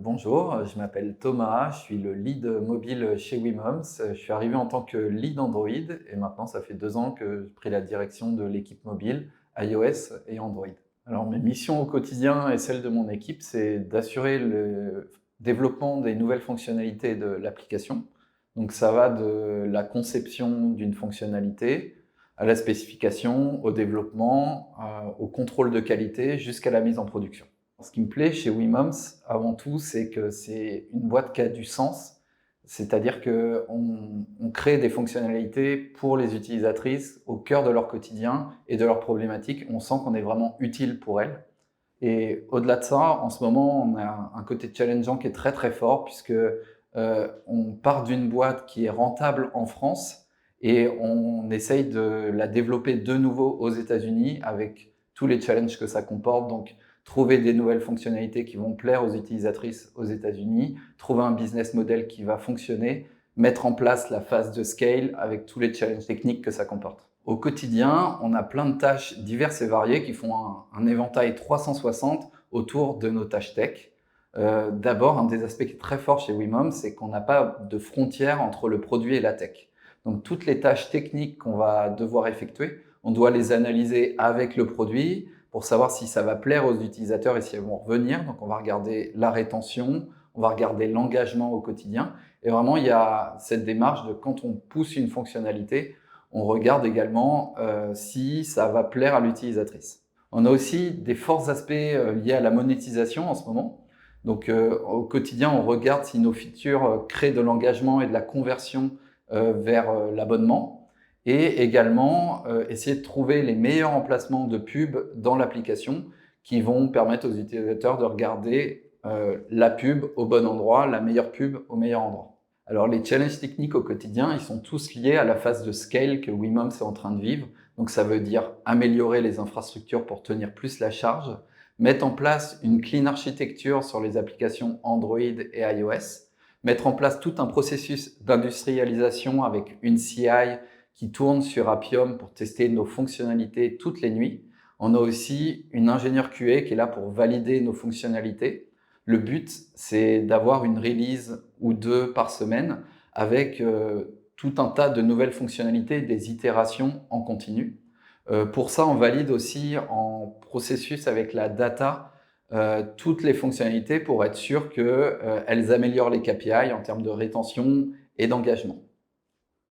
Bonjour, je m'appelle Thomas, je suis le lead mobile chez Wimoms. Je suis arrivé en tant que lead Android et maintenant ça fait 2 ans que j'ai pris la direction de l'équipe mobile iOS et Android. Alors mes missions au quotidien et celles de mon équipe, c'est d'assurer le développement des nouvelles fonctionnalités de l'application. Donc ça va de la conception d'une fonctionnalité à la spécification, au développement, au contrôle de qualité jusqu'à la mise en production. Ce qui me plaît chez Wimoms, avant tout, c'est que c'est une boîte qui a du sens. C'est-à-dire qu'on crée des fonctionnalités pour les utilisatrices au cœur de leur quotidien et de leurs problématiques. On sent qu'on est vraiment utile pour elles. Et au-delà de ça, en ce moment, on a un côté challengeant qui est très très fort puisque on part d'une boîte qui est rentable en France et on essaye de la développer de nouveau aux États-Unis avec tous les challenges que ça comporte. Donc, trouver des nouvelles fonctionnalités qui vont plaire aux utilisatrices aux États-Unis, trouver un business model qui va fonctionner, mettre en place la phase de scale avec tous les challenges techniques que ça comporte. Au quotidien, on a plein de tâches diverses et variées qui font un éventail 360 autour de nos tâches tech. D'abord, un des aspects qui est très fort chez Wimoms, c'est qu'on n'a pas de frontière entre le produit et la tech. Donc toutes les tâches techniques qu'on va devoir effectuer, on doit les analyser avec le produit pour savoir si ça va plaire aux utilisateurs et si elles vont revenir. Donc on va regarder la rétention, on va regarder l'engagement au quotidien. Et vraiment, il y a cette démarche de quand on pousse une fonctionnalité, on regarde également si ça va plaire à l'utilisatrice. On a aussi des forts aspects liés à la monétisation en ce moment. Donc au quotidien, on regarde si nos features créent de l'engagement et de la conversion vers l'abonnement et également essayer de trouver les meilleurs emplacements de pub dans l'application qui vont permettre aux utilisateurs de regarder la pub au bon endroit, la meilleure pub au meilleur endroit. Alors les challenges techniques au quotidien, ils sont tous liés à la phase de scale que Wimoms est en train de vivre. Donc ça veut dire améliorer les infrastructures pour tenir plus la charge, mettre en place une clean architecture sur les applications Android et iOS, mettre en place tout un processus d'industrialisation avec une CI qui tourne sur Appium pour tester nos fonctionnalités toutes les nuits. On a aussi une ingénieure QA qui est là pour valider nos fonctionnalités. Le but, c'est d'avoir une release ou 2 par semaine avec tout un tas de nouvelles fonctionnalités, des itérations en continu. Pour ça, on valide aussi en processus avec la data toutes les fonctionnalités pour être sûr qu'elles améliorent les KPI en termes de rétention et d'engagement.